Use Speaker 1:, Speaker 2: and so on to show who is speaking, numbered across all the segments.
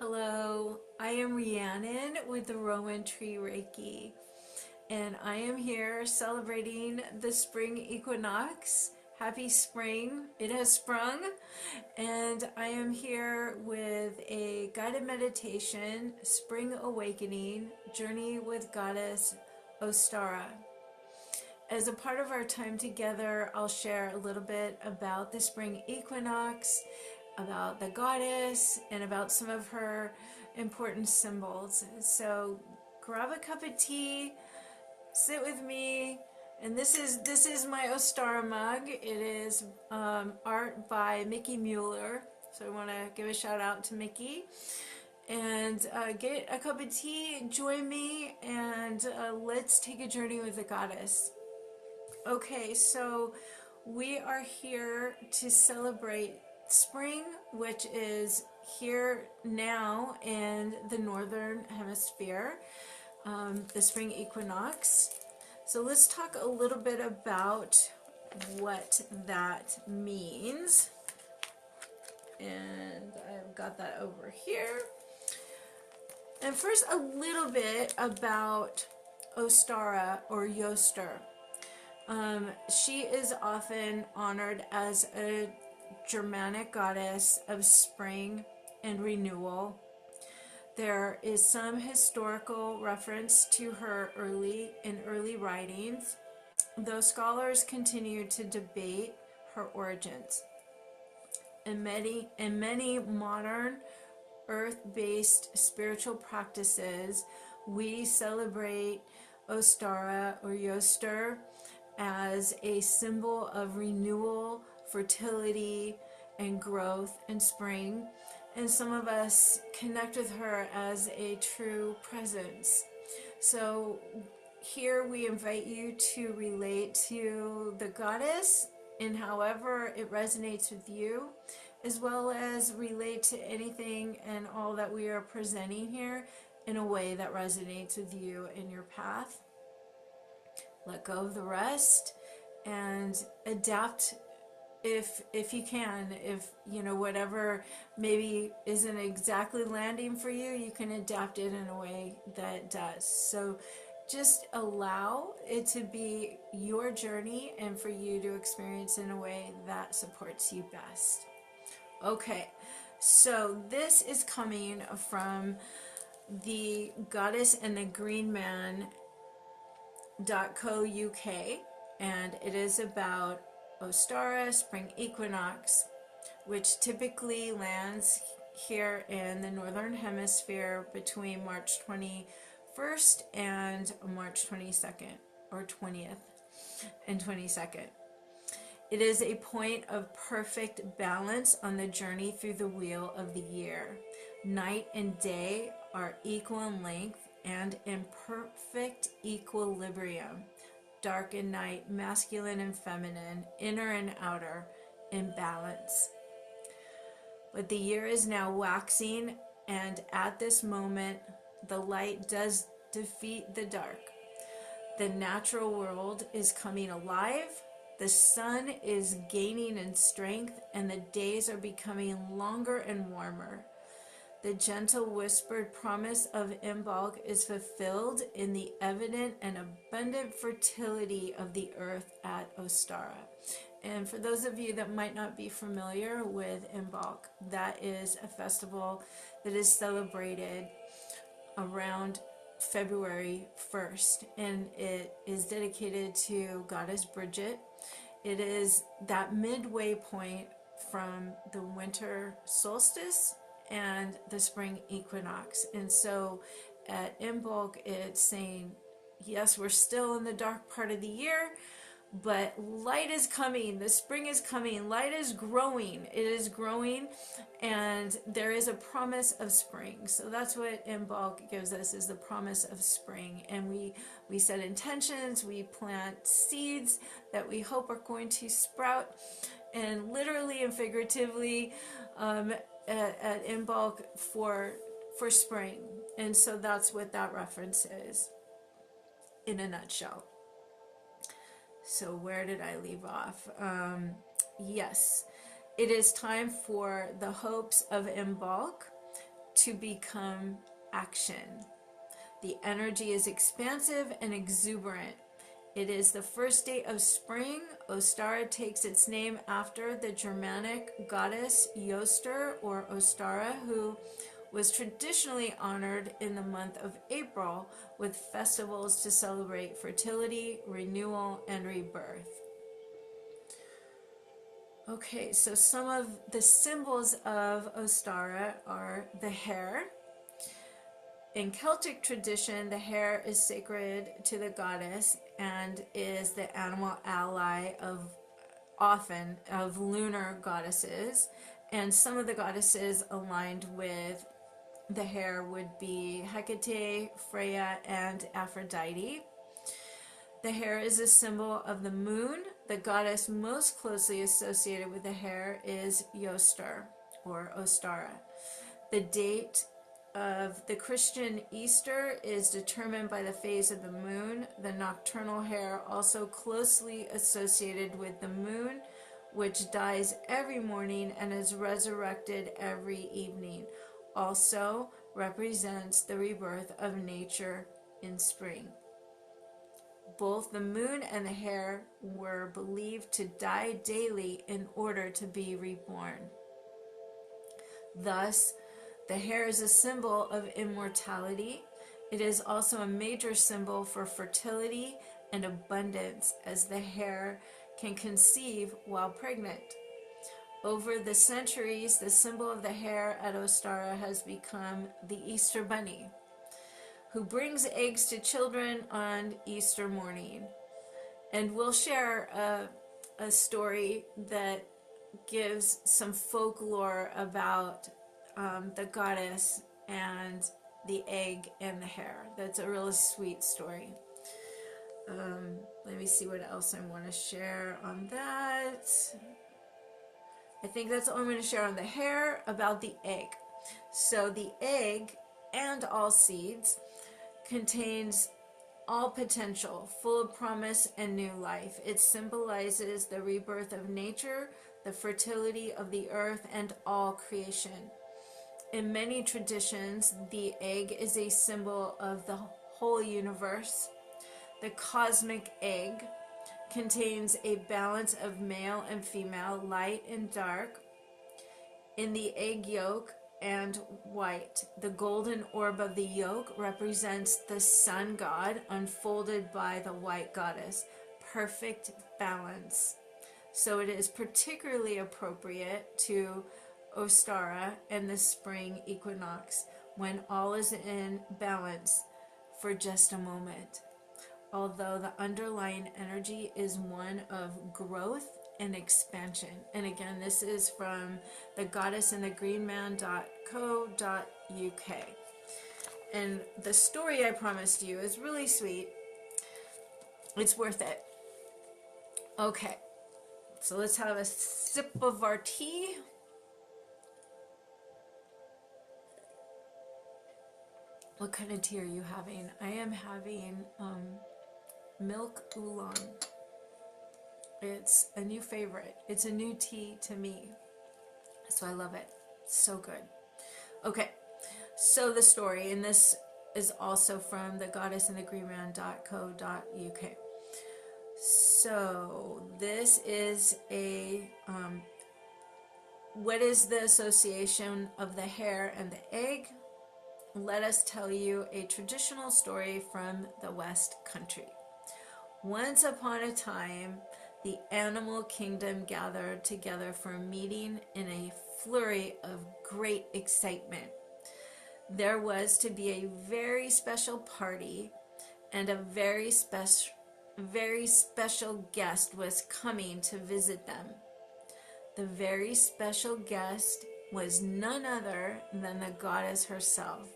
Speaker 1: Hello, I am Rhiannon with the Rowan Tree Reiki, and I am here celebrating the Spring Equinox. Happy spring, it has sprung, and I am here with a guided meditation, Spring Awakening, Journey with Goddess Ostara. As a part of our time together, I'll share a little bit about the Spring Equinox, about the goddess, and about some of her important symbols. So grab a cup of tea, sit with me, and this is my Ostara mug. It is art by Mickey Mueller, so I want to give a shout out to Mickey. And get a cup of tea, join me, and let's take a journey with the goddess. Okay, so we are here to celebrate spring, which is here now in the northern hemisphere, the spring equinox. So let's talk a little bit about what that means. And I've got that over here. And first, a little bit about Ostara or Yoster. She is often honored as a Germanic goddess of spring and renewal. There is some historical reference to her in early writings, though scholars continue to debate her origins. In many modern earth-based spiritual practices, we celebrate Ostara or Yoster as a symbol of renewal, fertility, and growth in spring, and some of us connect with her as a true presence. So here we invite you to relate to the goddess in however it resonates with you, as well as relate to anything and all that we are presenting here in a way that resonates with you in your path. Let go of the rest and adapt if you can. If whatever maybe isn't exactly landing for you, you can adapt it in a way that does. So just allow it to be your journey and for you to experience in a way that supports you best. Okay, so this is coming from the Goddess and the Green Man .co.uk, and it is about Ostara spring equinox, which typically lands here in the northern hemisphere between March 21st and March 22nd or 20th and 22nd. It is a point of perfect balance on the journey through the wheel of the year. Night and day are equal in length and in perfect equilibrium. Dark and night, masculine and feminine, inner and outer, in balance. But the year is now waxing, and at this moment, the light does defeat the dark. The natural world is coming alive, the sun is gaining in strength, and the days are becoming longer and warmer. The gentle whispered promise of Imbolc is fulfilled in the evident and abundant fertility of the earth at Ostara. And for those of you that might not be familiar with Imbolc, that is a festival that is celebrated around February 1st, and it is dedicated to Goddess Bridget. It is that midway point from the winter solstice and the spring equinox. And so at Imbolc, it's saying, yes, we're still in the dark part of the year, but light is coming, the spring is coming, light is growing, it is growing, and there is a promise of spring. So that's what Imbolc gives us, is the promise of spring. And we set intentions, we plant seeds that we hope are going to sprout, and literally and figuratively at Imbolc for spring. And so that's what that reference is in a nutshell. So where did I leave off? Yes, it is time for the hopes of Imbolc to become action. The energy is expansive and exuberant. It is the first day of spring. Ostara takes its name after the Germanic goddess Jostar or Ostara, who was traditionally honored in the month of April with festivals to celebrate fertility, renewal, and rebirth. Okay, so some of the symbols of Ostara are the hare. In Celtic tradition, the hare is sacred to the goddess and is the animal ally of lunar goddesses. And some of the goddesses aligned with the hare would be Hecate, Freya, and Aphrodite. The hare is a symbol of the moon. The goddess most closely associated with the hare is Jostar or Ostara. The date of the Christian Easter is determined by the phase of the moon. The nocturnal hare, also closely associated with the moon, which dies every morning and is resurrected every evening, also represents the rebirth of nature in spring. Both the moon and the hare were believed to die daily in order to be reborn. Thus, the hare is a symbol of immortality. It is also a major symbol for fertility and abundance, as the hare can conceive while pregnant. Over the centuries, the symbol of the hare at Ostara has become the Easter Bunny, who brings eggs to children on Easter morning. And we'll share a story that gives some folklore about the goddess and the egg and the hare. That's a really sweet story. Let me see what else I want to share on that. I think that's all I'm going to share on the hare. About the egg. So the egg and all seeds contains all potential, full of promise and new life. It symbolizes the rebirth of nature, the fertility of the earth, and all creation. In many traditions, the egg is a symbol of the whole universe. The cosmic egg contains a balance of male and female, light and dark, in the egg yolk and white. The golden orb of the yolk represents the sun god unfolded by the white goddess. Perfect balance. So it is particularly appropriate to Ostara and the spring equinox, when all is in balance for just a moment. Although the underlying energy is one of growth and expansion. And again, this is from the goddessandthegreenman.co.uk. And the story I promised you is really sweet. It's worth it. Okay, so let's have a sip of our tea. What kind of tea are you having? I am having milk oolong. It's a new favorite. It's a new tea to me. So I love it. It's so good. Okay, so the story, and this is also from the goddessandthegreenman.co.uk. So this is a, what is the association of the hare and the egg? Let us tell you a traditional story from the West Country. Once upon a time, the animal kingdom gathered together for a meeting in a flurry of great excitement. There was to be a very special party, and a very special guest was coming to visit them. The very special guest was none other than the goddess herself,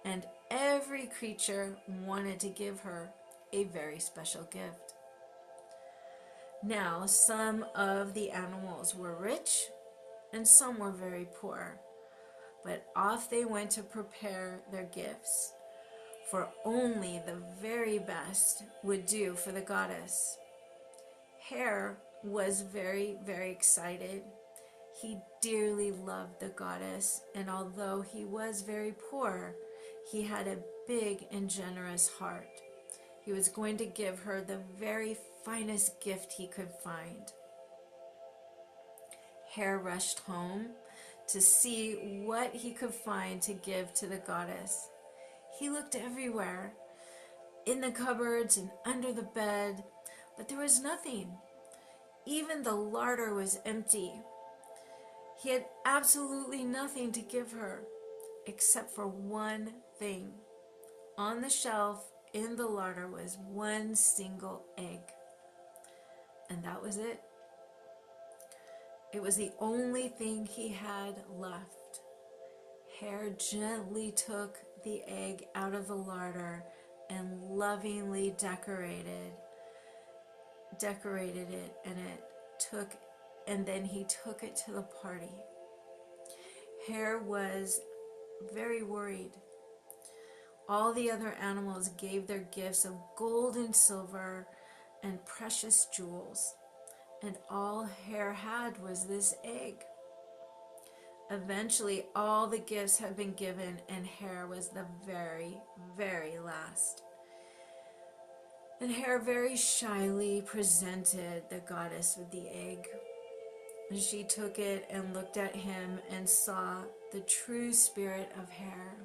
Speaker 1: and every creature wanted to give her a very special gift. Now, some of the animals were rich and some were very poor, but off they went to prepare their gifts, for only the very best would do for the goddess. Hare was very, very excited. He dearly loved the goddess, and although he was very poor, he had a big and generous heart. He was going to give her the very finest gift he could find. Hare rushed home to see what he could find to give to the goddess. He looked everywhere, in the cupboards and under the bed, but there was nothing. Even the larder was empty. He had absolutely nothing to give her, except for one thing. On the shelf in the larder was one single egg. And that was it. It was the only thing he had left. Hare gently took the egg out of the larder and lovingly decorated it, and then he took it to the party. Hare was very worried. All the other animals gave their gifts of gold and silver and precious jewels, and all Hare had was this egg. Eventually, all the gifts had been given, and Hare was the very, very last. And Hare very shyly presented the goddess with the egg. And she took it and looked at him and saw the true spirit of Hare.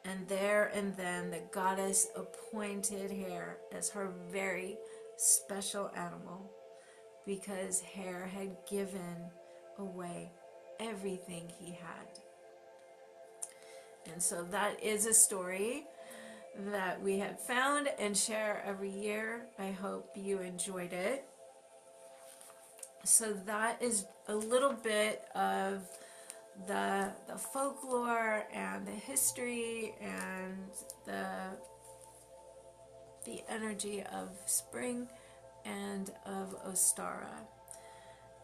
Speaker 1: And there and then the goddess appointed Hare as her very special animal, because Hare had given away everything he had. And so that is a story that we have found and share every year. I hope you enjoyed it. So that is a little bit of the folklore and the history and the energy of spring and of Ostara.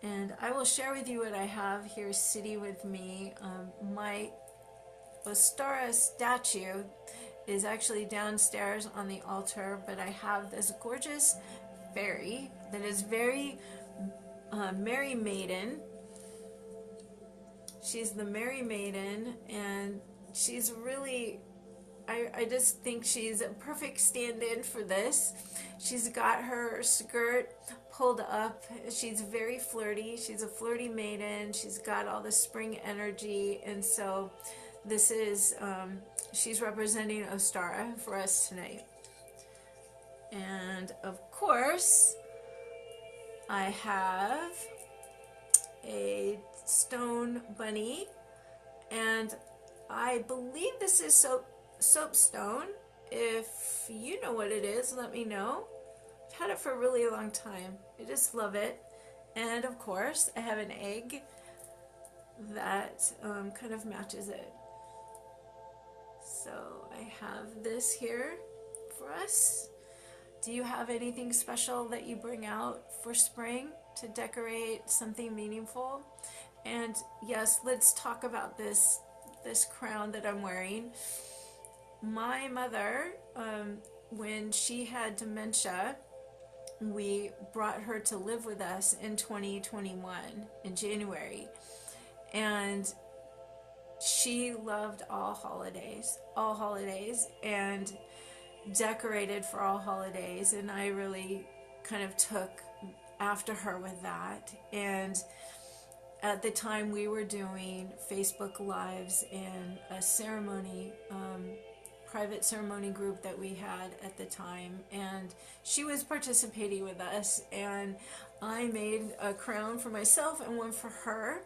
Speaker 1: And I will share with you what I have here sitting with me. My Ostara statue is actually downstairs on the altar, but I have this gorgeous fairy that is very Merry Maiden. She's the Merry Maiden, and she's really, I just think she's a perfect stand-in for this. She's got her skirt pulled up. She's very flirty. She's a flirty maiden. She's got all the spring energy, and so this is, she's representing Ostara for us tonight. And of course, I have a stone bunny, and I believe this is soapstone. If you know what it is, let me know. I've had it for a really long time. I just love it. And of course, I have an egg that kind of matches it. So I have this here for us. Do you have anything special that you bring out for spring to decorate something meaningful? And yes, let's talk about this crown that I'm wearing. My mother, when she had dementia, we brought her to live with us in 2021 in January, and she loved all holidays, and decorated for all holidays, and I really kind of took after her with that. And at the time, we were doing Facebook Lives in a ceremony, private ceremony group that we had at the time, and she was participating with us, and I made a crown for myself and one for her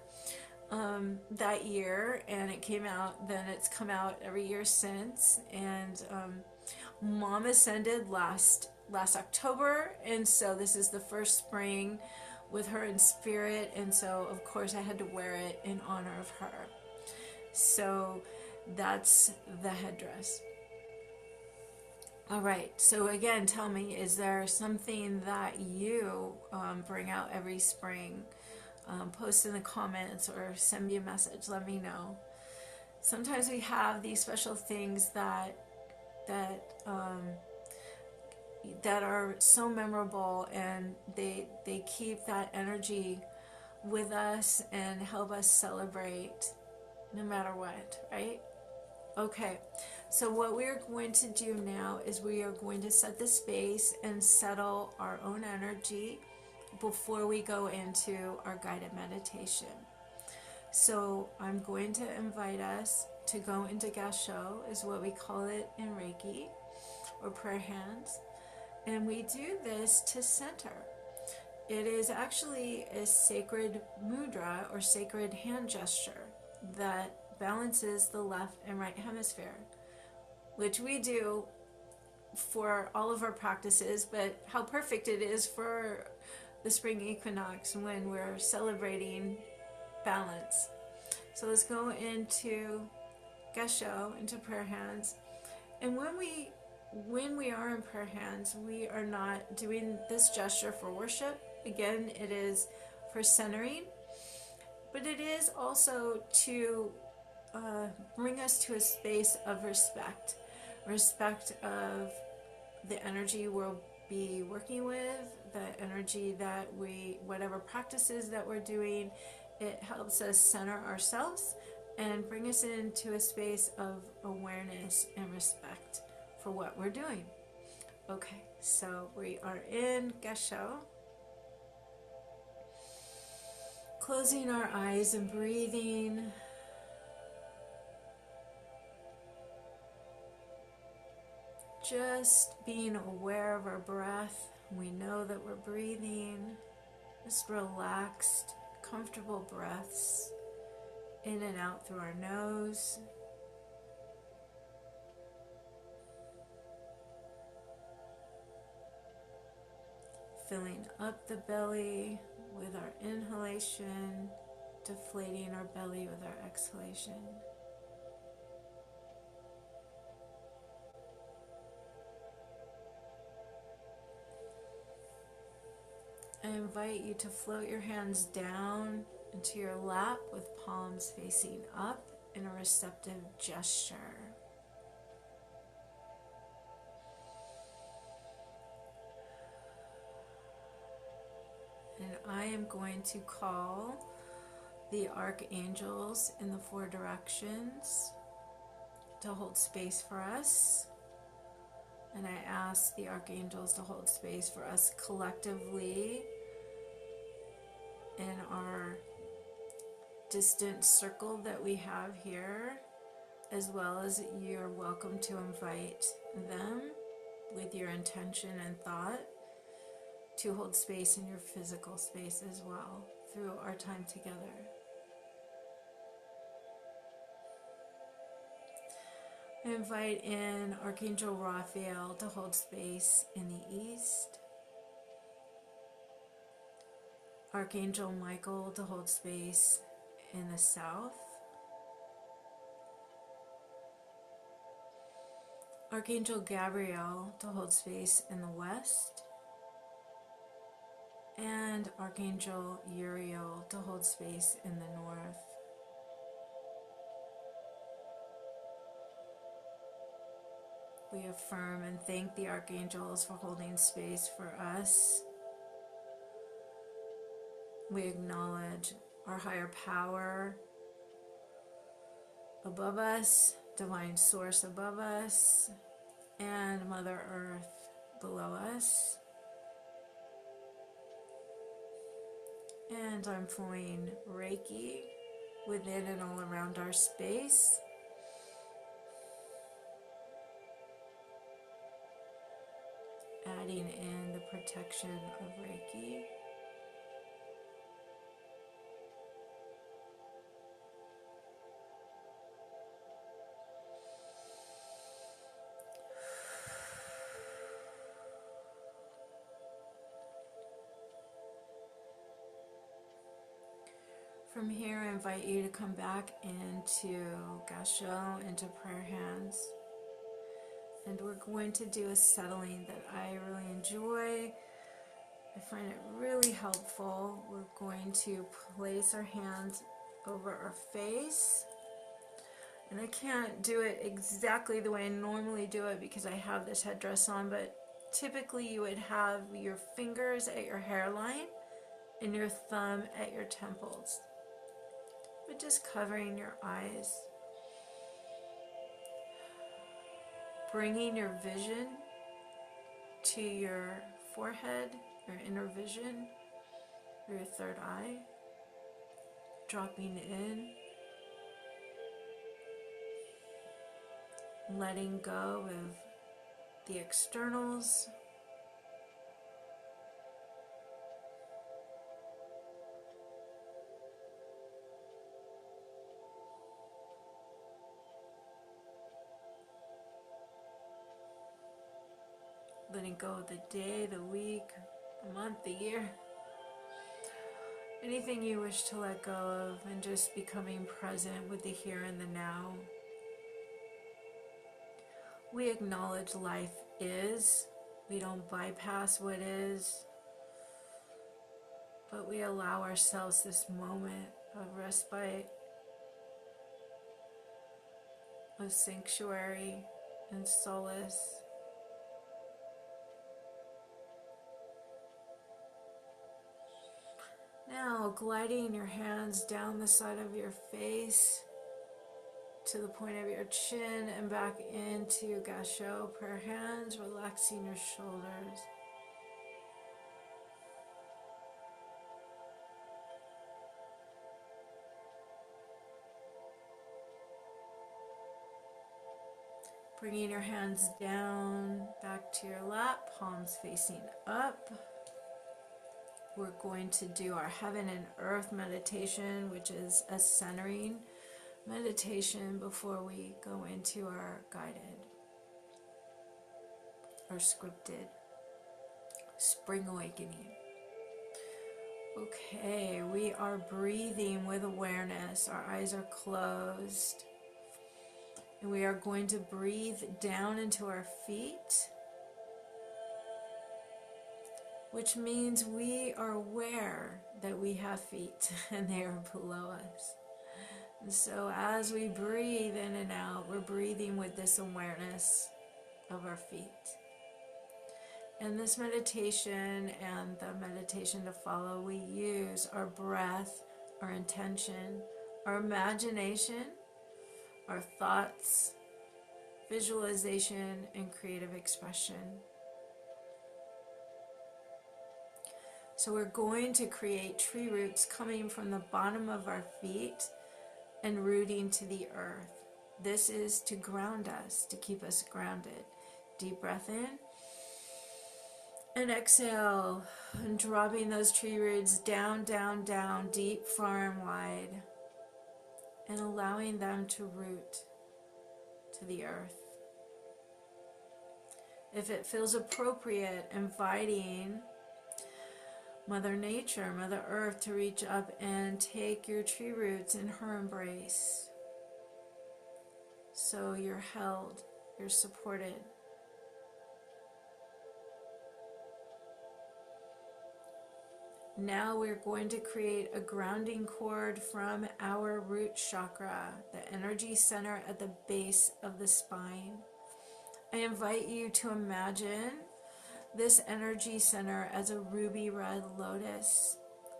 Speaker 1: that year, and it came out, then it's come out every year since. And Mom ascended last October, and so this is the first spring with her in spirit, and so of course I had to wear it in honor of her. So that's the headdress. All right, so again, tell me, is there something that you bring out every spring? Post in the comments or send me a message, let me know. Sometimes we have these special things that are so memorable, and they keep that energy with us and help us celebrate no matter what, right? Okay, so what we're going to do now is we are going to set the space and settle our own energy before we go into our guided meditation. So I'm going to invite us to go into Gasho, is what we call it in Reiki, or prayer hands. And we do this to center. It is actually a sacred mudra or sacred hand gesture that balances the left and right hemisphere, which we do for all of our practices, but how perfect it is for the spring equinox when we're celebrating balance. So let's go into Gasho, into prayer hands. And when we are in prayer hands, we are not doing this gesture for worship. Again, it is for centering, but it is also to bring us to a space of respect of the energy we'll be working with, the energy that whatever practices that we're doing. It helps us center ourselves and bring us into a space of awareness and respect for what we're doing. Okay, so we are in Gasho. Closing our eyes and breathing. Just being aware of our breath. We know that we're breathing. Just relaxed, comfortable breaths in and out through our nose. Filling up the belly with our inhalation, deflating our belly with our exhalation. I invite you to float your hands down into your lap with palms facing up in a receptive gesture. And I am going to call the archangels in the 4 directions to hold space for us. And I ask the archangels to hold space for us collectively in our distant circle that we have here, as well as you're welcome to invite them with your intention and thought to hold space in your physical space as well through our time together. I invite in Archangel Raphael to hold space in the east, Archangel Michael to hold space in the south, Archangel Gabriel to hold space in the west, and Archangel Uriel to hold space in the north. We affirm and thank the archangels for holding space for us. We acknowledge our higher power above us, divine source above us, and Mother Earth below us. And I'm flowing Reiki within and all around our space. Adding in the protection of Reiki. From here, I invite you to come back into Gasho, into prayer hands. And we're going to do a settling that I really enjoy. I find it really helpful. We're going to place our hands over our face. And I can't do it exactly the way I normally do it because I have this headdress on, but typically you would have your fingers at your hairline and your thumb at your temples, but just covering your eyes, bringing your vision to your forehead, your inner vision, or your third eye, dropping in, letting go of the externals, letting go of the day, the week, the month, the year, anything you wish to let go of, and just becoming present with the here and the now. We acknowledge life is. We don't bypass what is, but we allow ourselves this moment of respite, of sanctuary and solace. Now, gliding your hands down the side of your face to the point of your chin and back into Gasho. Prayer hands, relaxing your shoulders. Bringing your hands down, back to your lap, palms facing up. We're going to do our heaven and earth meditation, which is a centering meditation before we go into our guided or scripted spring awakening. Okay, we are breathing with awareness. Our eyes are closed. And we are going to breathe down into our feet, which means we are aware that we have feet and they are below us. And so as we breathe in and out, we're breathing with this awareness of our feet. In this meditation and the meditation to follow, we use our breath, our intention, our imagination, our thoughts, visualization, and creative expression. So we're going to create tree roots coming from the bottom of our feet and rooting to the earth. This is to ground us, to keep us grounded. Deep breath in and exhale, and dropping those tree roots down, down, down, deep, far and wide, and allowing them to root to the earth. If it feels appropriate, inviting Mother Nature, Mother Earth to reach up and take your tree roots in her embrace. So you're held, you're supported. Now we're going to create a grounding cord from our root chakra, the energy center at the base of the spine. I invite you to imagine this energy center as a ruby red lotus.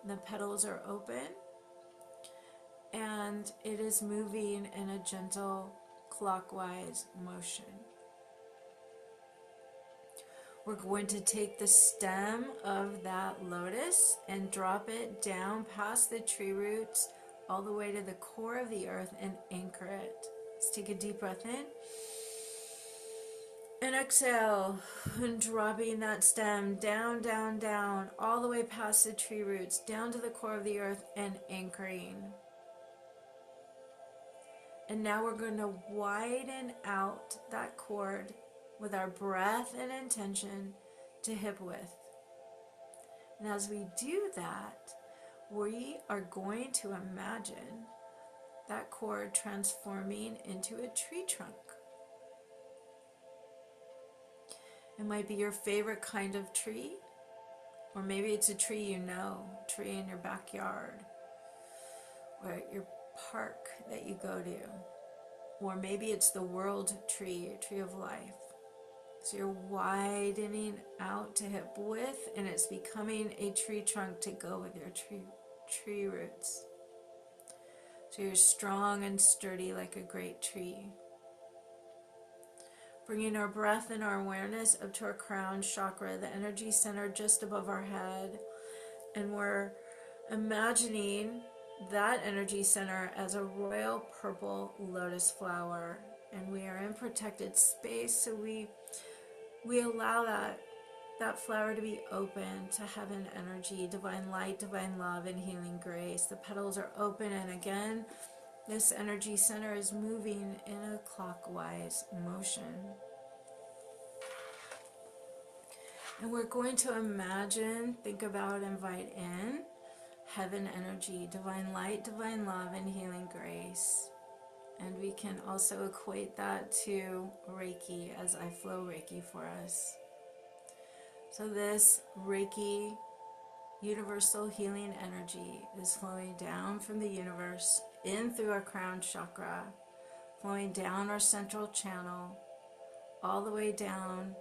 Speaker 1: The petals are open and it is moving in a gentle clockwise motion. We're going to take the stem of that lotus and drop it down past the tree roots all the way to the core of the earth and anchor it. Let's take a deep breath in. And exhale, and dropping that stem down, down, down, all the way past the tree roots, down to the core of the earth and anchoring. And now we're going to widen out that cord with our breath and intention to hip width. And as we do that, we are going to imagine that cord transforming into a tree trunk. It might be your favorite kind of tree, or maybe it's a tree you know, a tree in your backyard, or at your park that you go to, or maybe it's the world tree, your tree of life. So you're widening out to hip width, and it's becoming a tree trunk to go with your tree roots. So you're strong and sturdy like a great tree. Bringing our breath and our awareness up to our crown chakra, the energy center just above our head. And we're imagining that energy center as a royal purple lotus flower. And we are in protected space, so we allow that flower to be open to heaven energy, divine light, divine love, and healing grace. The petals are open, and again, this energy center is moving in a clockwise motion. And we're going to imagine, think about, invite in heaven energy, divine light, divine love, and healing grace. And we can also equate that to Reiki as I flow Reiki for us. So this Reiki universal healing energy is flowing down from the universe, in through our crown chakra, flowing down our central channel, all the way down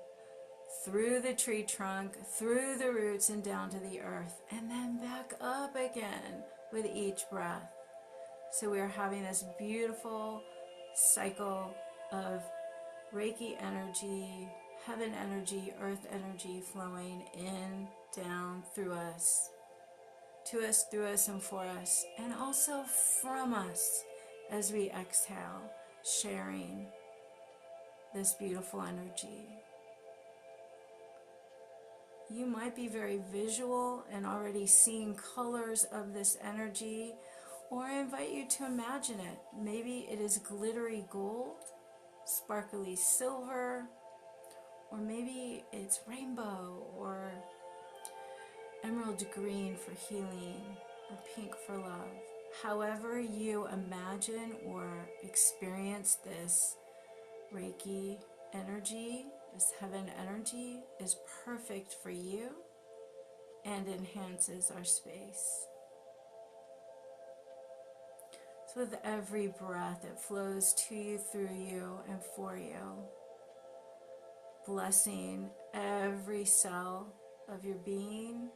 Speaker 1: through the tree trunk, through the roots, and down to the earth, and then back up again with each breath. So we are having this beautiful cycle of Reiki energy, heaven energy, earth energy flowing in, down, through us, to us, through us, and for us, and also from us as we exhale, sharing this beautiful energy. You might be very visual and already seeing colors of this energy, or I invite you to imagine it. Maybe it is glittery gold, sparkly silver, or maybe it's rainbow, or emerald green for healing, or pink for love. However you imagine or experience this Reiki energy, this heaven energy, is perfect for you and enhances our space. So with every breath, it flows to you, through you, and for you, blessing every cell of your being,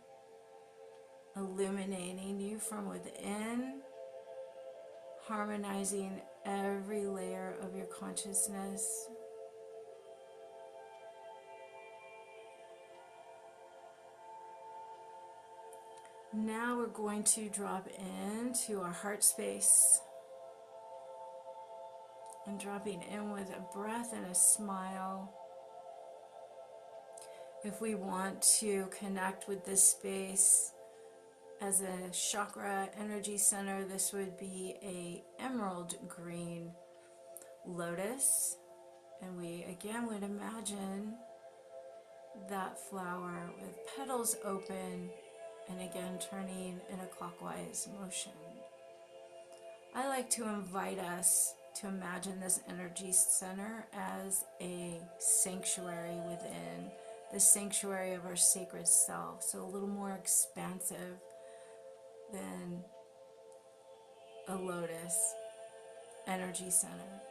Speaker 1: illuminating you from within, harmonizing every layer of your consciousness. Now we're going to drop into our heart space, and dropping in with a breath and a smile. If we want to connect with this space as a chakra energy center, this would be a emerald green lotus, and we again would imagine that flower with petals open and again turning in a clockwise motion. I like to invite us to imagine this energy center as a sanctuary within, the sanctuary of our sacred self, so a little more expansive than a lotus energy center.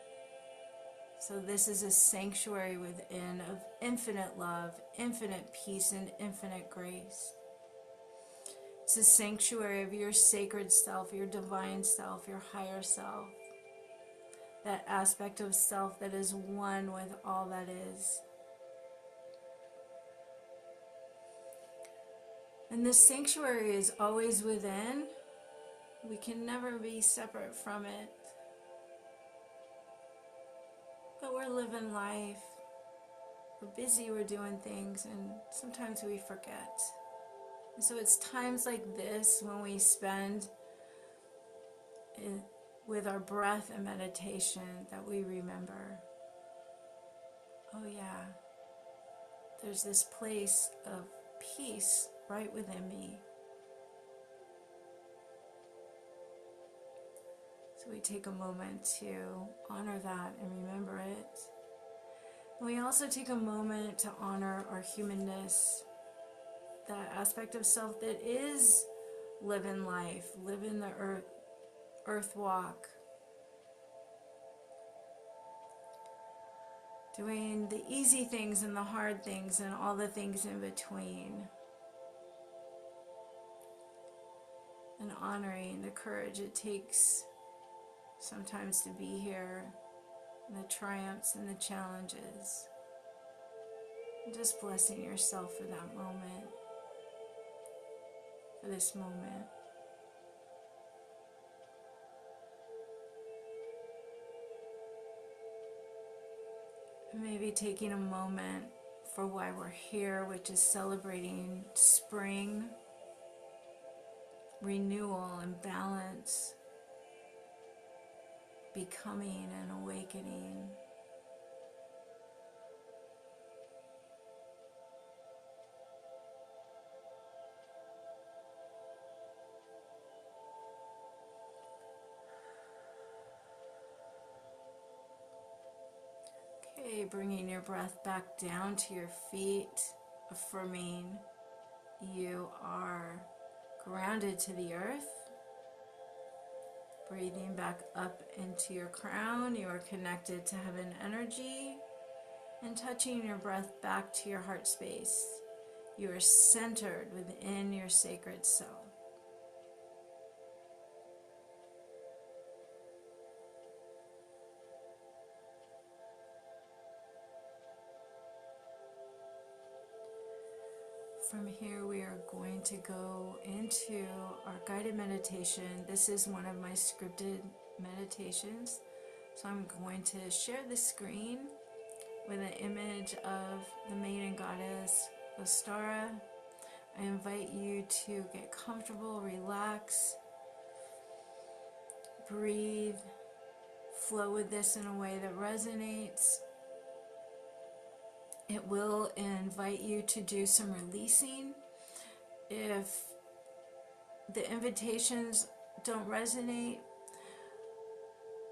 Speaker 1: So this is a sanctuary within of infinite love, infinite peace, and infinite grace. It's a sanctuary of your sacred self, your divine self, your higher self. That aspect of self that is one with all that is. And this sanctuary is always within. We can never be separate from it. But we're living life. We're busy, we're doing things, and sometimes we forget. And so it's times like this when we spend with our breath and meditation that we remember, oh yeah, there's this place of peace right within me. So we take a moment to honor that and remember it. And we also take a moment to honor our humanness, that aspect of self that is living life, living the earth walk, doing the easy things and the hard things and all the things in between, and honoring the courage it takes sometimes to be here, and the triumphs and the challenges, and just blessing yourself for that moment, for this moment. And maybe taking a moment for why we're here, which is celebrating spring, renewal and balance, becoming and awakening. Okay, bringing your breath back down to your feet, affirming you are grounded to the earth. Breathing back up into your crown, you are connected to heaven energy, and touching your breath back to your heart space. You are centered within your sacred self. From here, we are going to go into our guided meditation. This is one of my scripted meditations. So I'm going to share the screen with an image of the maiden goddess Ostara. I invite you to get comfortable, relax, breathe, flow with this in a way that resonates. It will invite you to do some releasing. If the invitations don't resonate,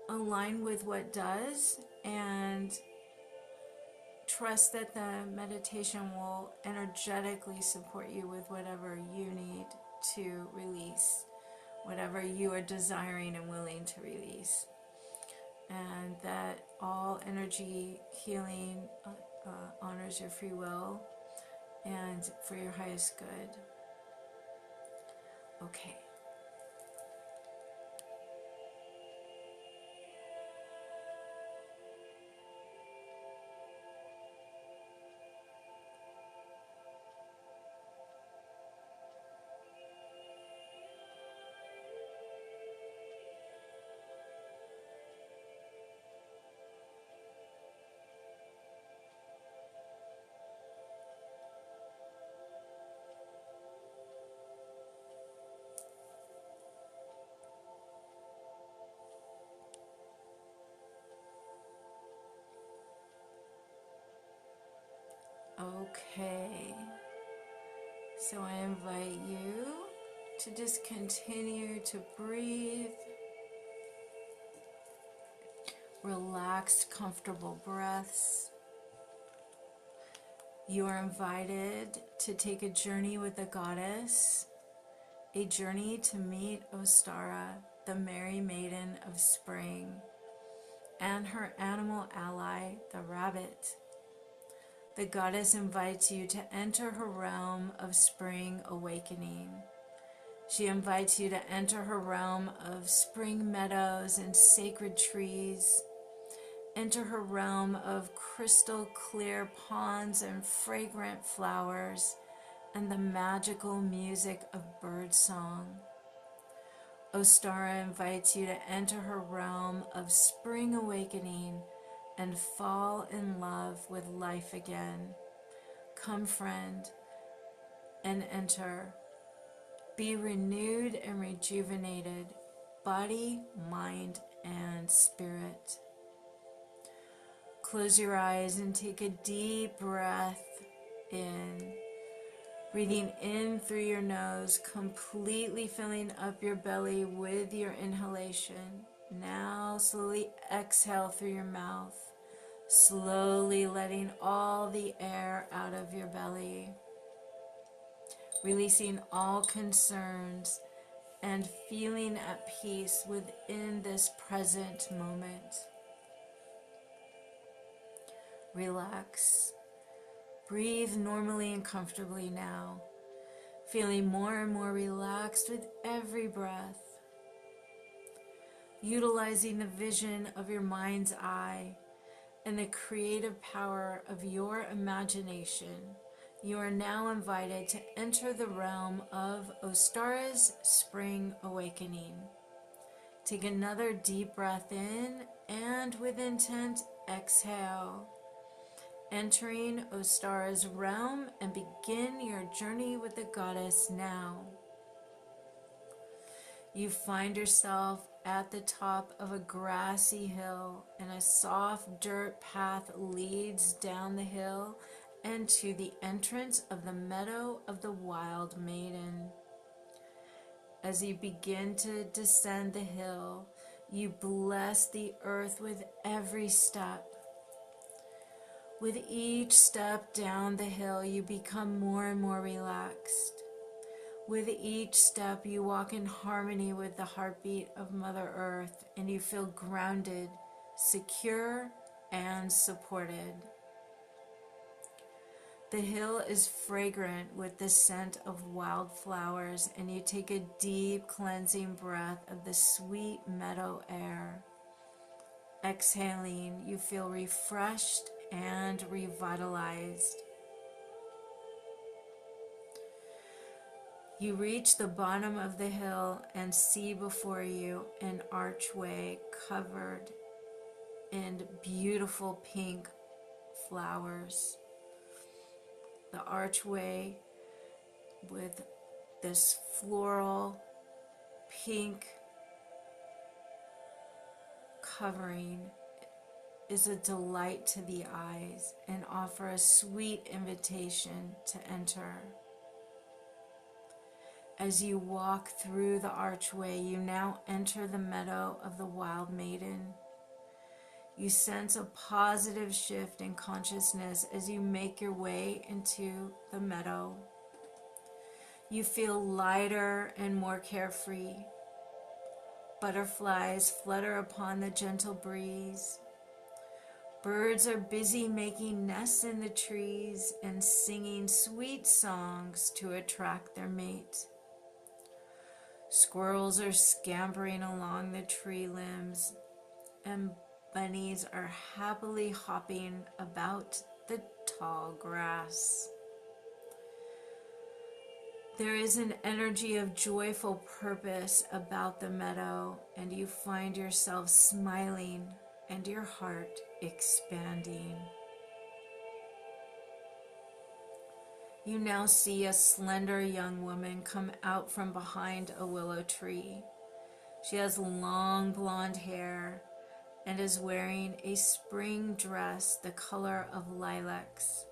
Speaker 1: align with what does, and trust that the meditation will energetically support you with whatever you need to release, whatever you are desiring and willing to release. And that all energy healing honors your free will and for your highest good. Okay. Okay, so I invite you to just continue to breathe, relaxed, comfortable breaths. You are invited to take a journey with the goddess, a journey to meet Ostara, the merry maiden of spring, and her animal ally, the rabbit. The goddess invites you to enter her realm of spring awakening. She invites you to enter her realm of spring meadows and sacred trees. Enter her realm of crystal clear ponds and fragrant flowers and the magical music of birdsong. Ostara invites you to enter her realm of spring awakening and fall in love with life again. Come, friend, and enter. Be renewed and rejuvenated, body, mind, and spirit. Close your eyes and take a deep breath in. Breathing in through your nose, completely filling up your belly with your inhalation. Now slowly exhale through your mouth, slowly letting all the air out of your belly, releasing all concerns and feeling at peace within this present moment. relax. Breathe normally and comfortably now, feeling more and more relaxed with every breath. Utilizing the vision of your mind's eye and the creative power of your imagination, you are now invited to enter the realm of Ostara's Spring Awakening. Take another deep breath in and with intent, exhale. Entering Ostara's realm and begin your journey with the goddess now. You find yourself at the top of a grassy hill, and a soft dirt path leads down the hill and to the entrance of the meadow of the wild maiden. As you begin to descend the hill, you bless the earth with every step. With each step down the hill, you become more and more relaxed. With each step, you walk in harmony with the heartbeat of Mother Earth, and you feel grounded, secure, and supported. The hill is fragrant with the scent of wildflowers, and you take a deep cleansing breath of the sweet meadow air. Exhaling, you feel refreshed and revitalized. You reach the bottom of the hill and see before you an archway covered in beautiful pink flowers. The archway with this floral pink covering is a delight to the eyes and offer a sweet invitation to enter. As you walk through the archway, you now enter the meadow of the wild maiden. You sense a positive shift in consciousness as you make your way into the meadow. You feel lighter and more carefree. Butterflies flutter upon the gentle breeze. Birds are busy making nests in the trees and singing sweet songs to attract their mate. Squirrels are scampering along the tree limbs, and bunnies are happily hopping about the tall grass. There is an energy of joyful purpose about the meadow, and you find yourself smiling and your heart expanding. You now see a slender young woman come out from behind a willow tree. She has long blonde hair and is wearing a spring dress the color of lilacs.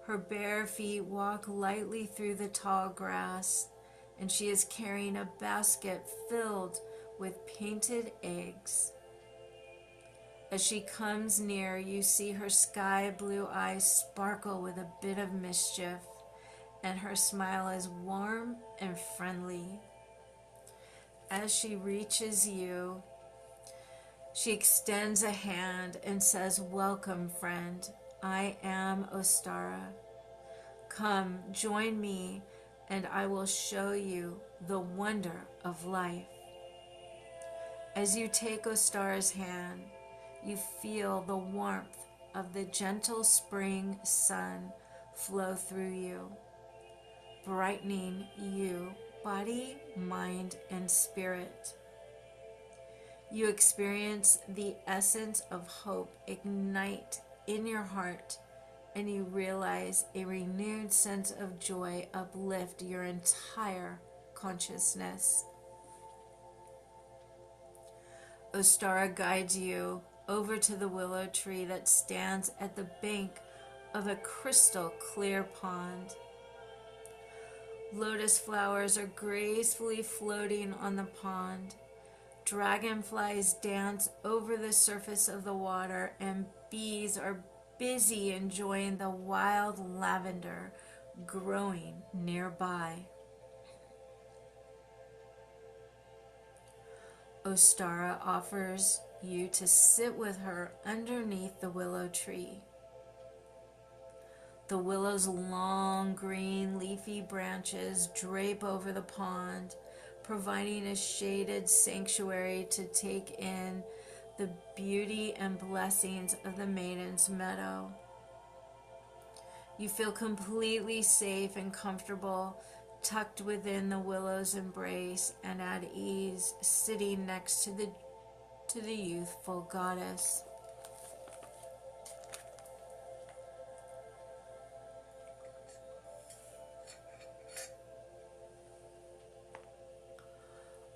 Speaker 1: Her bare feet walk lightly through the tall grass, and she is carrying a basket filled with painted eggs. As she comes near, you see her sky blue eyes sparkle with a bit of mischief, and her smile is warm and friendly. As she reaches you, she extends a hand and says, "Welcome, friend. I am Ostara. Come, join me, and I will show you the wonder of life." As you take Ostara's hand, you feel the warmth of the gentle spring sun flow through you, brightening you, body, mind, and spirit. You experience the essence of hope ignite in your heart, and you realize a renewed sense of joy uplift your entire consciousness. Ostara guides you over to the willow tree that stands at the bank of a crystal clear pond. Lotus flowers are gracefully floating on the pond. Dragonflies dance over the surface of the water, and bees are busy enjoying the wild lavender growing nearby. Ostara offers you to sit with her underneath the willow tree. The willow's long green leafy branches drape over the pond, providing a shaded sanctuary to take in the beauty and blessings of the maiden's meadow. You feel completely safe and comfortable, tucked within the willow's embrace and at ease, sitting next to the youthful goddess.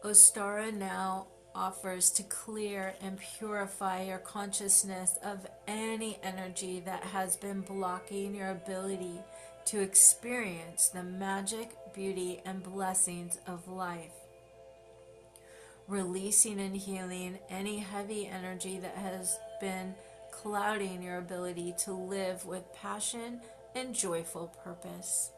Speaker 1: Ostara now offers to clear and purify your consciousness of any energy that has been blocking your ability to experience the magic, beauty, and blessings of life. Releasing and healing any heavy energy that has been clouding your ability to live with passion and joyful purpose.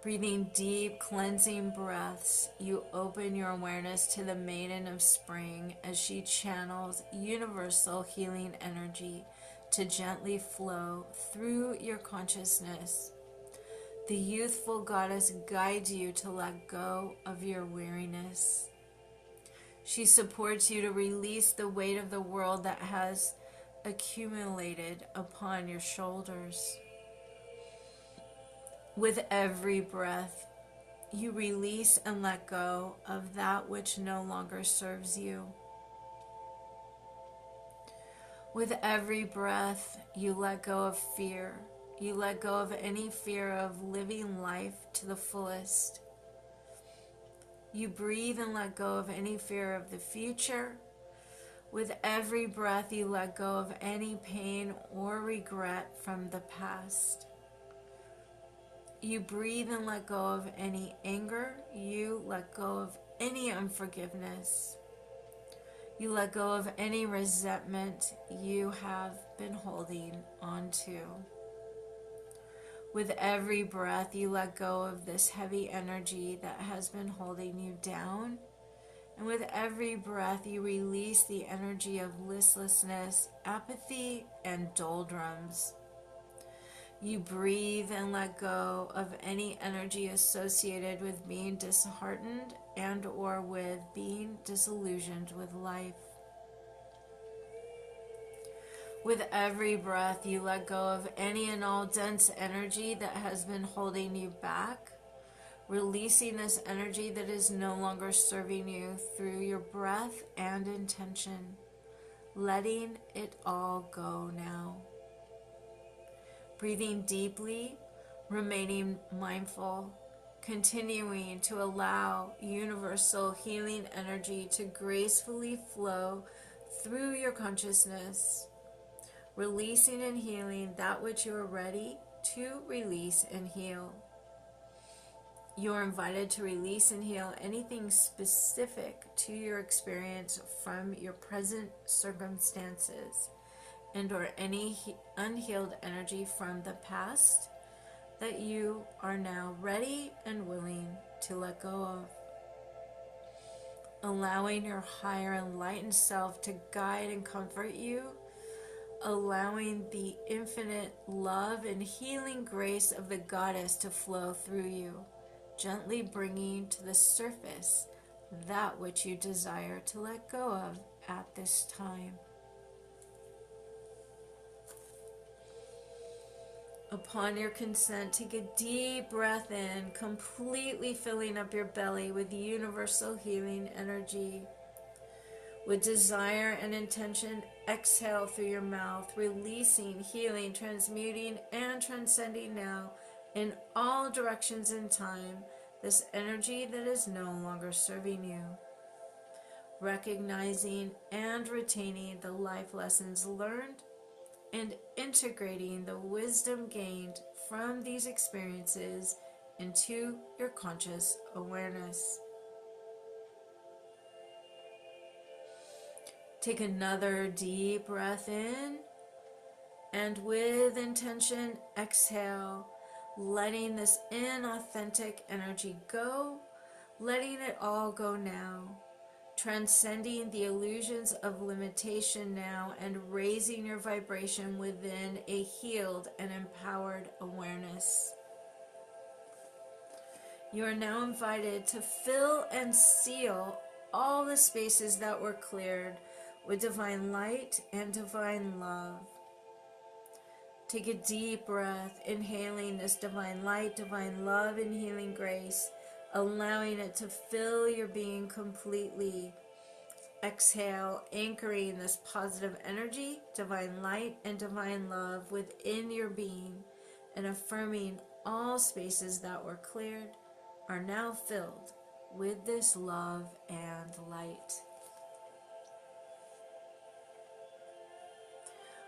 Speaker 1: Breathing deep, cleansing breaths, you open your awareness to the Maiden of Spring as she channels universal healing energy to gently flow through your consciousness. The youthful goddess guides you to let go of your weariness. She supports you to release the weight of the world that has accumulated upon your shoulders. With every breath, you release and let go of that which no longer serves you. With every breath, you let go of fear. You let go of any fear of living life to the fullest. You breathe and let go of any fear of the future. With every breath, you let go of any pain or regret from the past. You breathe and let go of any anger. You let go of any unforgiveness. You let go of any resentment you have been holding onto. With every breath, you let go of this heavy energy that has been holding you down. And with every breath, you release the energy of listlessness, apathy, and doldrums. You breathe and let go of any energy associated with being disheartened and or with being disillusioned with life. With every breath, you let go of any and all dense energy that has been holding you back, releasing this energy that is no longer serving you through your breath and intention, letting it all go now. Breathing deeply, remaining mindful, continuing to allow universal healing energy to gracefully flow through your consciousness, releasing and healing that which you are ready to release and heal. You are invited to release and heal anything specific to your experience from your present circumstances and or any unhealed energy from the past that you are now ready and willing to let go of. Allowing your higher enlightened self to guide and comfort you, allowing the infinite love and healing grace of the goddess to flow through you, gently bringing to the surface that which you desire to let go of at this time. Upon your consent, take a deep breath in, completely filling up your belly with universal healing energy. With desire and intention, exhale through your mouth, releasing, healing, transmuting, and transcending now in all directions and time this energy that is no longer serving you. Recognizing and retaining the life lessons learned and integrating the wisdom gained from these experiences into your conscious awareness. Take another deep breath in, and with intention, exhale, letting this inauthentic energy go, letting it all go now, transcending the illusions of limitation now and raising your vibration within a healed and empowered awareness. You are now invited to fill and seal all the spaces that were cleared with divine light and divine love. Take a deep breath, inhaling this divine light, divine love, and healing grace, allowing it to fill your being completely. Exhale, anchoring this positive energy, divine light, and divine love within your being, and affirming all spaces that were cleared are now filled with this love and light.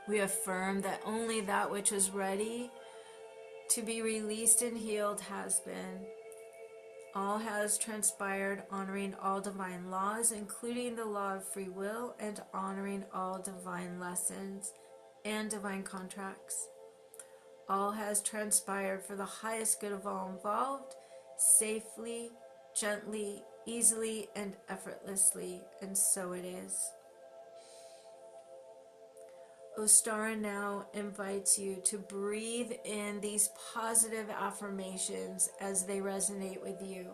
Speaker 1: We affirm that only that which was ready to be released and healed has been. All has transpired, honoring all divine laws, including the law of free will, and honoring all divine lessons and divine contracts. All has transpired for the highest good of all involved, safely, gently, easily, and effortlessly, and so it is. Ostara now invites you to breathe in these positive affirmations as they resonate with you.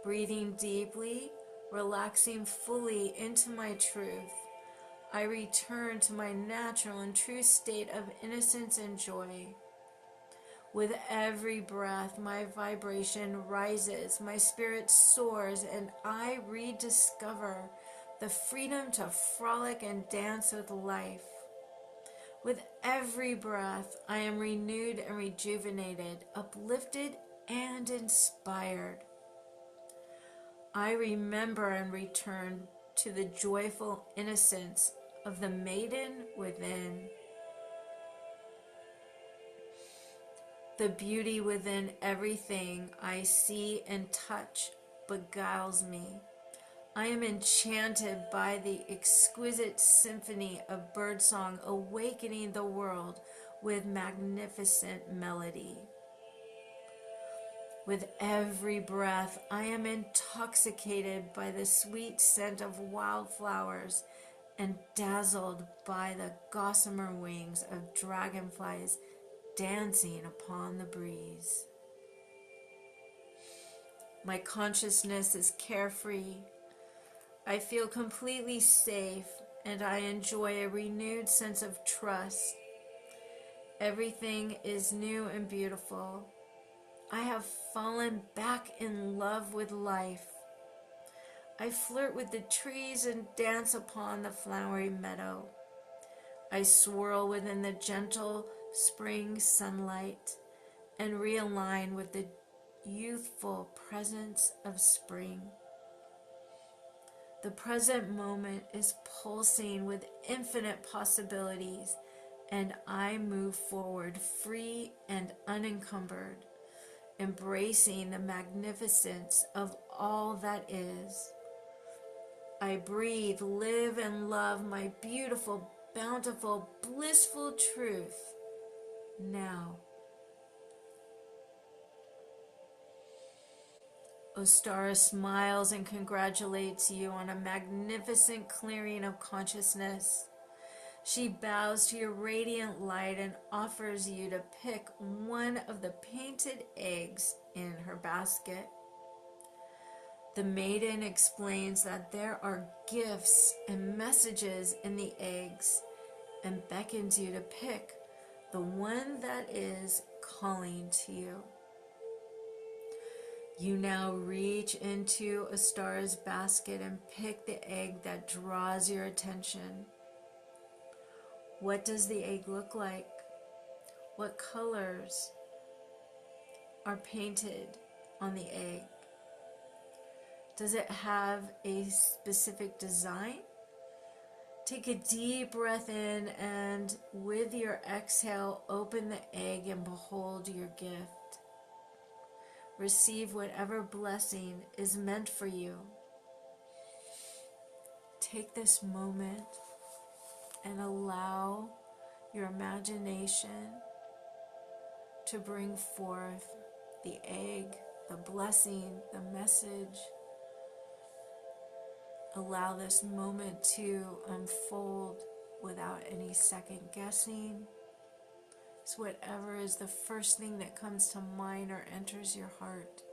Speaker 1: Breathing deeply, relaxing fully into my truth, I return to my natural and true state of innocence and joy. With every breath, my vibration rises, my spirit soars, and I rediscover the freedom to frolic and dance with life. With every breath, I am renewed and rejuvenated, uplifted and inspired. I remember and return to the joyful innocence of the maiden within. The beauty within everything I see and touch beguiles me. I am enchanted by the exquisite symphony of birdsong awakening the world with magnificent melody. With every breath, I am intoxicated by the sweet scent of wildflowers and dazzled by the gossamer wings of dragonflies dancing upon the breeze. My consciousness is carefree. I feel completely safe, and I enjoy a renewed sense of trust. Everything is new and beautiful. I have fallen back in love with life. I flirt with the trees and dance upon the flowery meadow. I swirl within the gentle spring sunlight and realign with the youthful presence of spring. The present moment is pulsing with infinite possibilities, and I move forward free and unencumbered, embracing the magnificence of all that is. I breathe, live, and love my beautiful, bountiful, blissful truth now. Ostara smiles and congratulates you on a magnificent clearing of consciousness. She bows to your radiant light and offers you to pick one of the painted eggs in her basket. The maiden explains that there are gifts and messages in the eggs and beckons you to pick the one that is calling to you. You now reach into Ostara's basket and pick the egg that draws your attention. What does the egg look like? What colors are painted on the egg? Does it have a specific design? Take a deep breath in, and with your exhale, open the egg and behold your gift. Receive whatever blessing is meant for you. Take this moment and allow your imagination to bring forth the egg, the blessing, the message Allow this moment to unfold without any second guessing. So whatever is the first thing that comes to mind or enters your heart.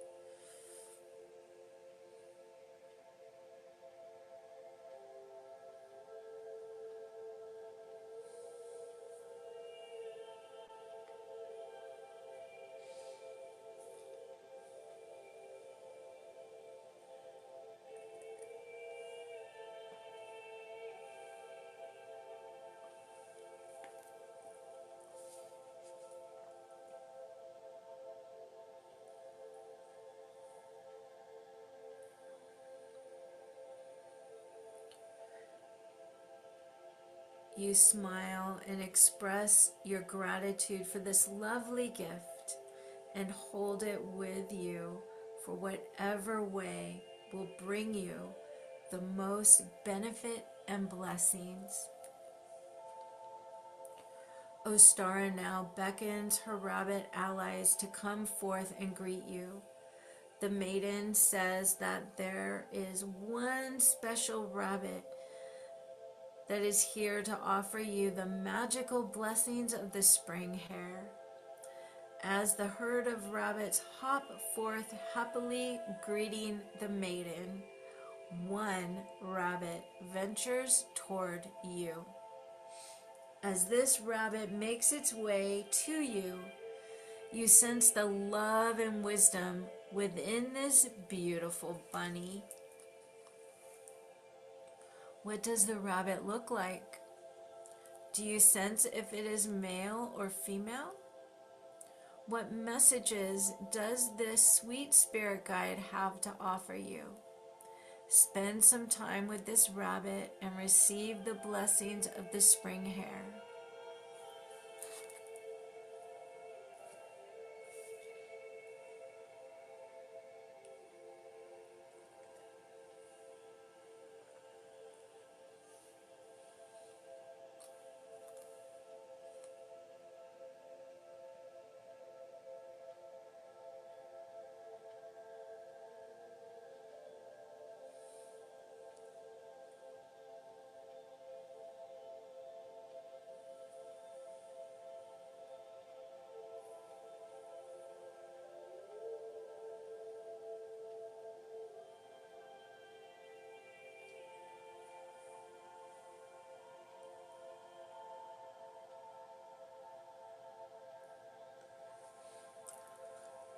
Speaker 1: You smile and express your gratitude for this lovely gift and hold it with you for whatever way will bring you the most benefit and blessings. Ostara now beckons her rabbit allies to come forth and greet you. The maiden says that there is one special rabbit that is here to offer you the magical blessings of the spring hare. As the herd of rabbits hop forth happily greeting the maiden, one rabbit ventures toward you. As this rabbit makes its way to you, you sense the love and wisdom within this beautiful bunny. What does the rabbit look like? Do you sense if it is male or female? What messages does this sweet spirit guide have to offer you? Spend some time with this rabbit and receive the blessings of the spring hare.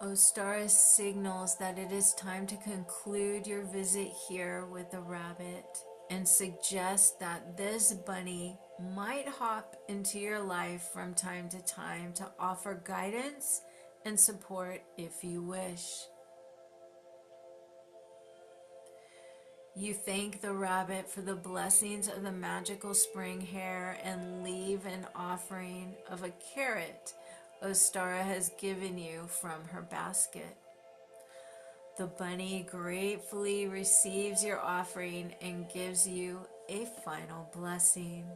Speaker 1: Ostara signals that it is time to conclude your visit here with the rabbit and suggests that this bunny might hop into your life from time to time to offer guidance and support if you wish. You thank the rabbit for the blessings of the magical spring hare and leave an offering of a carrot Ostara has given you from her basket. The bunny gratefully receives your offering and gives you a final blessing.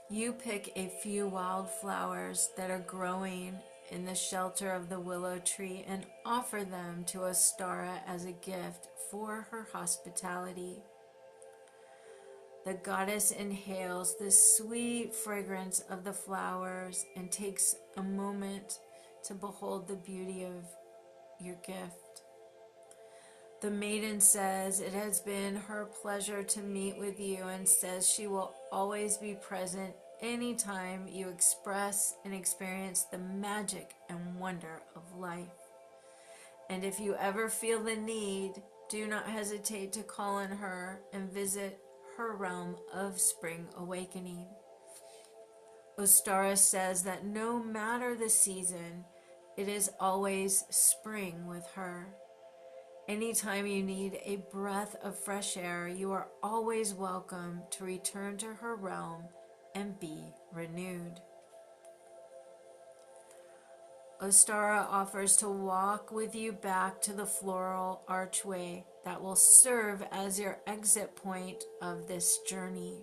Speaker 1: You pick a few wildflowers that are growing in the shelter of the willow tree and offer them to Ostara as a gift for her hospitality. The goddess inhales the sweet fragrance of the flowers and takes a moment to behold the beauty of your gift. The maiden says it has been her pleasure to meet with you and says she will always be present anytime you express and experience the magic and wonder of life. And if you ever feel the need, do not hesitate to call on her and visit her realm of spring awakening. Ostara says that no matter the season, it is always spring with her. Anytime you need a breath of fresh air, you are always welcome to return to her realm and be renewed. Ostara offers to walk with you back to the floral archway that will serve as your exit point of this journey.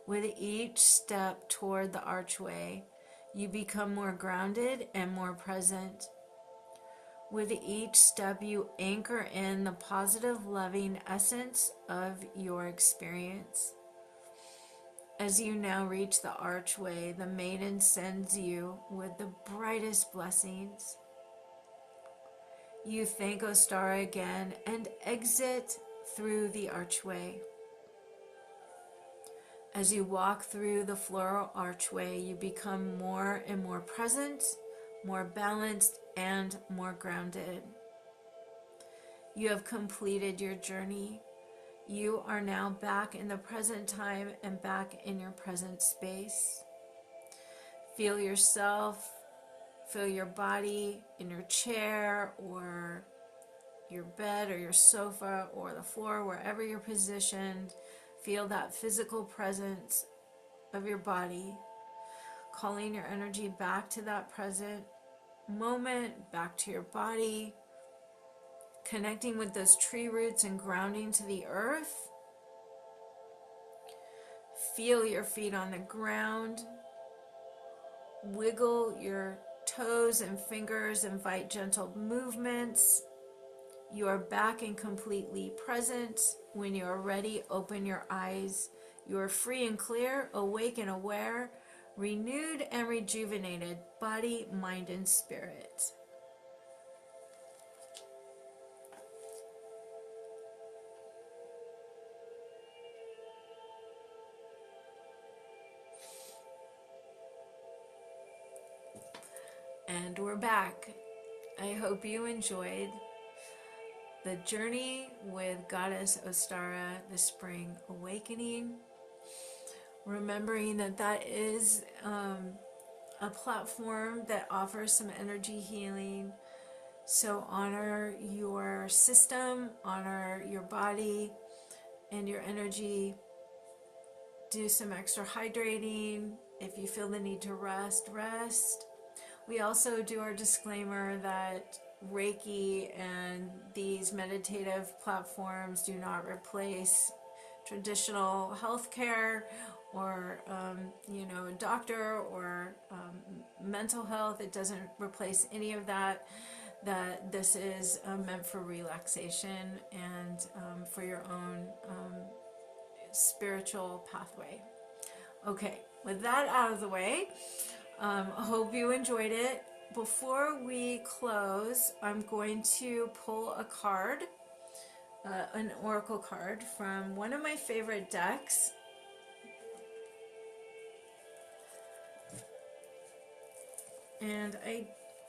Speaker 1: With each step toward the archway, you become more grounded and more present. With each step, you anchor in the positive, loving essence of your experience. As you now reach the archway, the maiden sends you with the brightest blessings. You thank Ostara again and exit through the archway. As you walk through the floral archway, you become more and more present, more balanced, and more grounded. You have completed your journey. You are now back in the present time and back in your present space. Feel yourself, feel your body in your chair or your bed or your sofa or the floor, wherever you're positioned. Feel that physical presence of your body, calling your energy back to that present moment, back to your body, connecting with those tree roots and grounding to the earth. Feel your feet on the ground. Wiggle your toes and fingers, invite gentle movements. You are back and completely present. When you are ready, open your eyes. You are free and clear, awake and aware, renewed and rejuvenated, body, mind, and spirit. And we're back. I hope you enjoyed the journey with Goddess Ostara, the Spring Awakening. Remembering that that is a platform that offers some energy healing. So honor your system, honor your body and your energy. Do some extra hydrating. If you feel the need to rest, rest. We also do our disclaimer that Reiki and these meditative platforms do not replace traditional healthcare or, a doctor or mental health. It doesn't replace any of that. That this is meant for relaxation and for your own spiritual pathway. Okay, with that out of the way, I hope you enjoyed it. Before we close, I'm going to pull a card, an oracle card from one of my favorite decks. And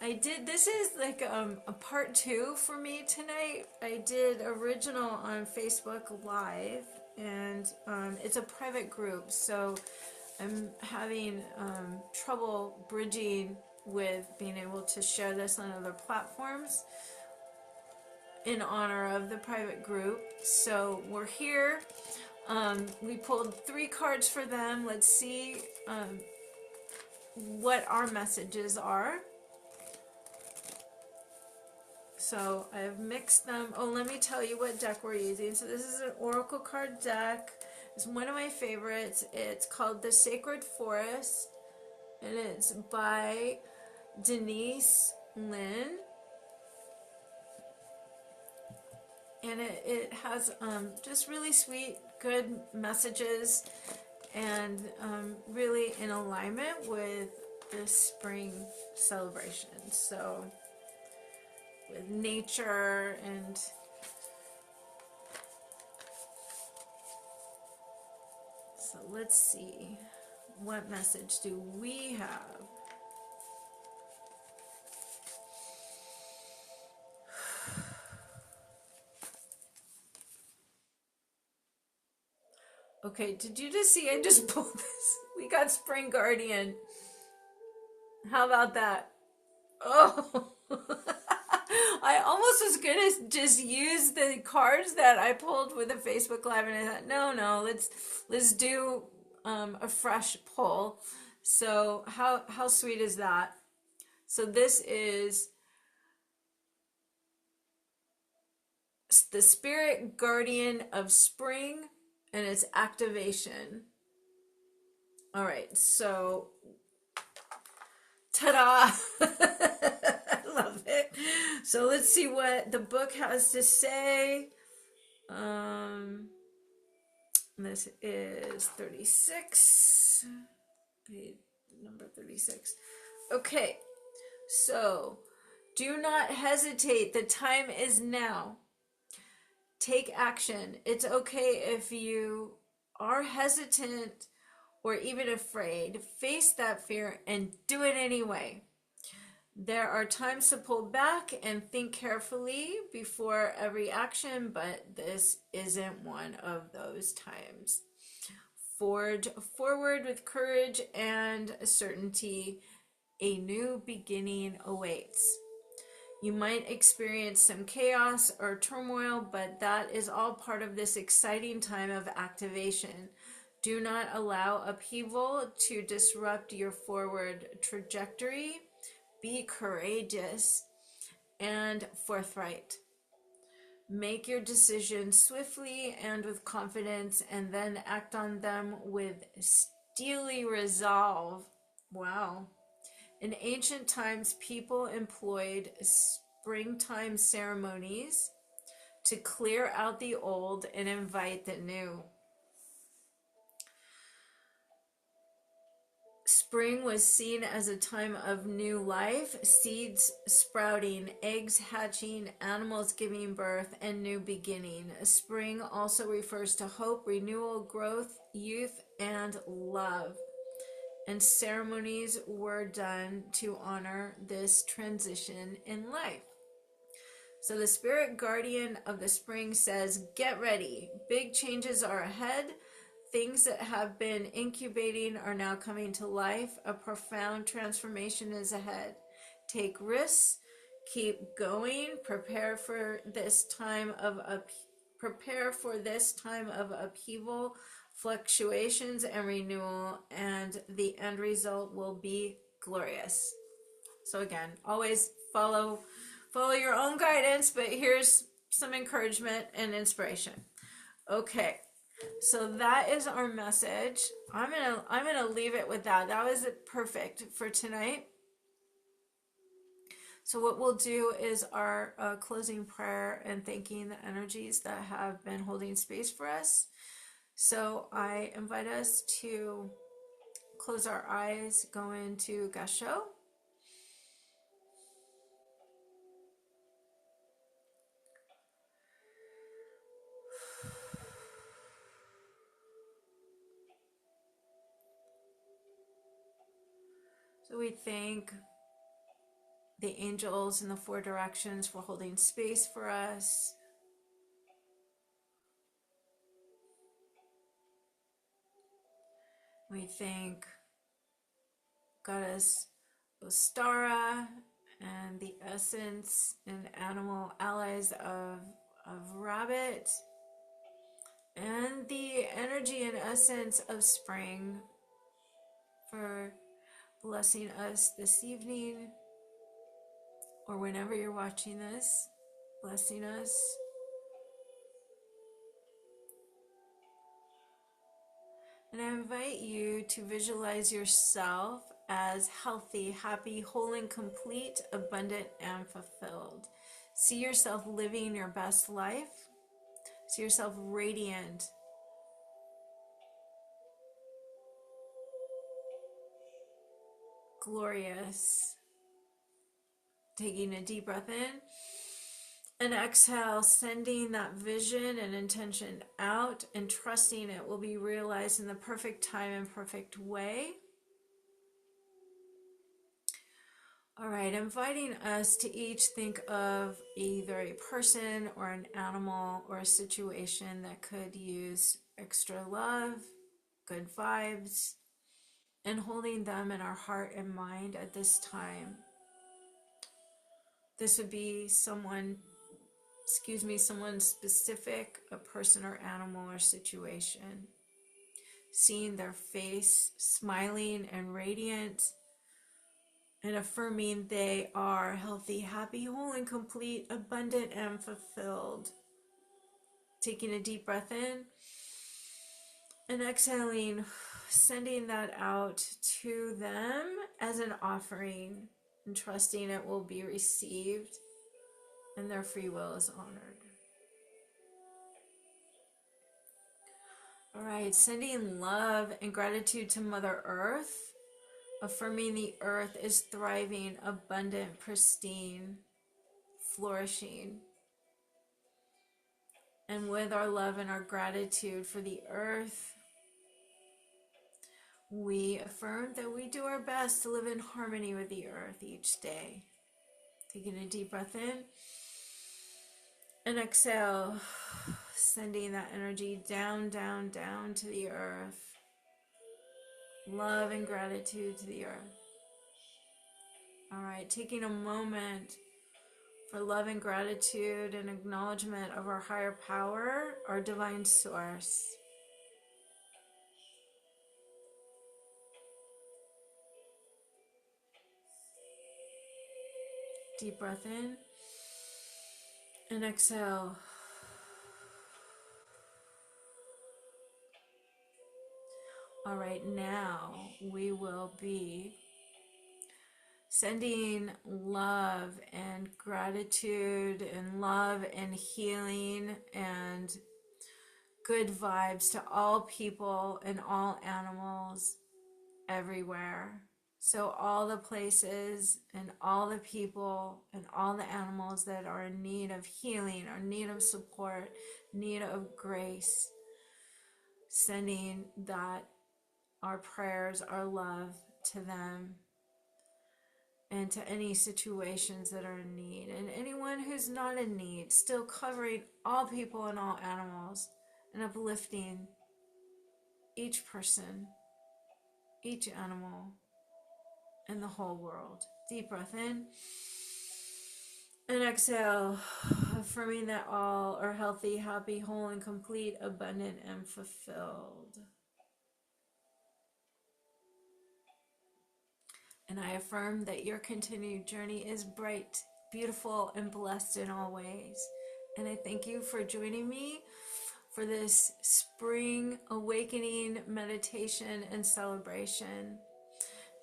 Speaker 1: I did, this is like a part 2 for me tonight. I did original on Facebook Live, and it's a private group, so I'm having trouble bridging with being able to share this on other platforms in honor of the private group. So we're here. We pulled 3 cards for them. Let's see what our messages are. So I've mixed them. Oh, let me tell you what deck we're using. So this is an oracle card deck. It's one of my favorites. It's called The Sacred Forest, and it's by Denise Lynn. And it has just really sweet, good messages, and really in alignment with the spring celebration. So with nature and so let's see, what message do we have? Okay, did you just see? I just pulled this. We got Spring Guardian. How about that? Oh, I almost was gonna just use the cards that I pulled with the Facebook Live, and I thought, no, let's do a fresh pull. So how sweet is that? So this is the Spirit Guardian of Spring and its activation. All right, so ta-da! I love it. So let's see what the book has to say. This is 36, page number 36. Okay, so do not hesitate. The time is now. Take action. It's okay if you are hesitant or even afraid. Face that fear and do it anyway. There are times to pull back and think carefully before every action, but this isn't one of those times. Forge forward with courage and certainty. A new beginning awaits. You might experience some chaos or turmoil, but that is all part of this exciting time of activation. Do not allow upheaval to disrupt your forward trajectory. Be courageous and forthright. Make your decisions swiftly and with confidence, and then act on them with steely resolve. Wow. In ancient times, people employed springtime ceremonies to clear out the old and invite the new. Spring was seen as a time of new life, seeds sprouting, eggs hatching, animals giving birth, and new beginning. Spring also refers to hope, renewal, growth, youth, and love. And ceremonies were done to honor this transition in life. So the spirit guardian of the spring says, get ready. Big changes are ahead. Things that have been incubating are now coming to life. A profound transformation is ahead. Take risks. Keep going. Prepare for this time of upheaval, fluctuations, and renewal, and the end result will be glorious. So again, always follow your own guidance, but here's some encouragement and inspiration. Okay, so that is our message. I'm gonna leave it with that. That was perfect for tonight. So what we'll do is our closing prayer and thanking the energies that have been holding space for us. So I invite us to close our eyes, go into Gasho. So we thank the angels in the four directions for holding space for us. We thank Goddess Ostara and the essence and animal allies of rabbit, and the energy and essence of spring for blessing us this evening, or whenever you're watching this, blessing us. And I invite you to visualize yourself as healthy, happy, whole and complete, abundant and fulfilled. See yourself living your best life. See yourself radiant, glorious. Taking a deep breath in and exhale, sending that vision and intention out and trusting it will be realized in the perfect time and perfect way. All right, inviting us to each think of either a person or an animal or a situation that could use extra love, good vibes, and holding them in our heart and mind at this time. This would be someone specific, a person or animal or situation. Seeing their face smiling and radiant, and affirming they are healthy, happy, whole and complete, abundant and fulfilled. Taking a deep breath in and exhaling, sending that out to them as an offering and trusting it will be received. and their free will is honored. All right, sending love and gratitude to Mother Earth, affirming the earth is thriving, abundant, pristine, flourishing. And with our love and our gratitude for the earth, we affirm that we do our best to live in harmony with the earth each day. Taking a deep breath in and exhale, sending that energy down, down, down to the earth. Love and gratitude to the earth. All right, taking a moment for love and gratitude and acknowledgement of our higher power, our divine source. Deep breath in and exhale. All right, now we will be sending love and gratitude and love and healing and good vibes to all people and all animals everywhere. So all the places and all the people and all the animals that are in need of healing, or need of support, need of grace, sending that our prayers, our love to them and to any situations that are in need, and anyone who's not in need, still covering all people and all animals and uplifting each person, each animal, and the whole world. Deep breath in and exhale, affirming that all are healthy, happy, whole, and complete, abundant, and fulfilled. And I affirm that your continued journey is bright, beautiful, and blessed in all ways. And I thank you for joining me for this spring awakening meditation and celebration.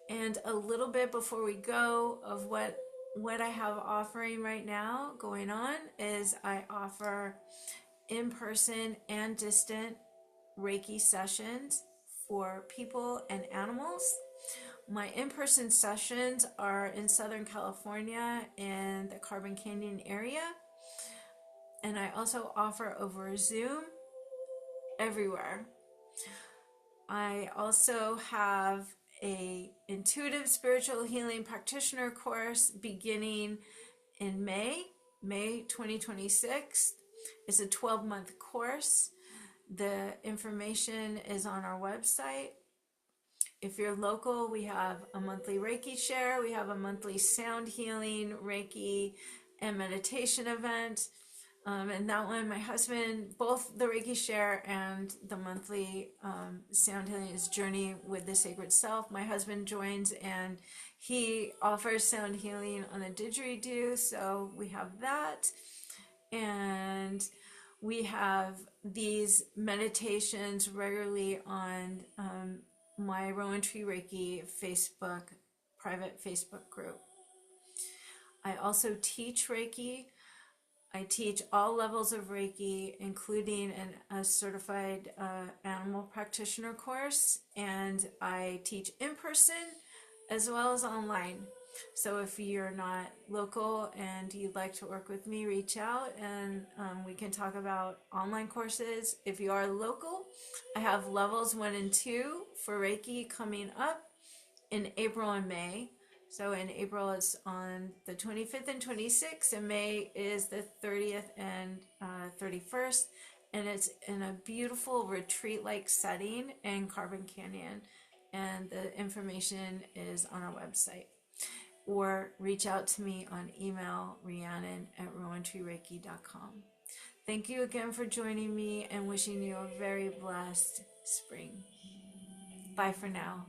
Speaker 1: And a little bit before we go of what I have offering right now going on is I offer in-person and distant Reiki sessions for people and animals. My in-person sessions are in Southern California in the Carbon Canyon area. And I also offer over Zoom everywhere. I also have a intuitive spiritual healing practitioner course beginning in May 2026. It's a 12-month course. The information is on our website. If you're local, we have a monthly Reiki share. We have a monthly sound healing, Reiki, and meditation event. And that one, my husband, both the Reiki share and the monthly sound healing is Journey with the Sacred Self. My husband joins and he offers sound healing on a didgeridoo. So we have that. And we have these meditations regularly on my Rowan Tree Reiki private Facebook group. I also teach Reiki. I teach all levels of Reiki, including a certified animal practitioner course, and I teach in person as well as online. So if you're not local and you'd like to work with me, reach out and we can talk about online courses. If you are local, I have levels 1 and 2 for Reiki coming up in April and May. So in April it's on the 25th and 26th, and May is the 30th and 31st, and it's in a beautiful retreat-like setting in Carbon Canyon, and the information is on our website. Or reach out to me on email, Rhiannon@rowantreereiki.com. Thank you again for joining me and wishing you a very blessed spring. Bye for now.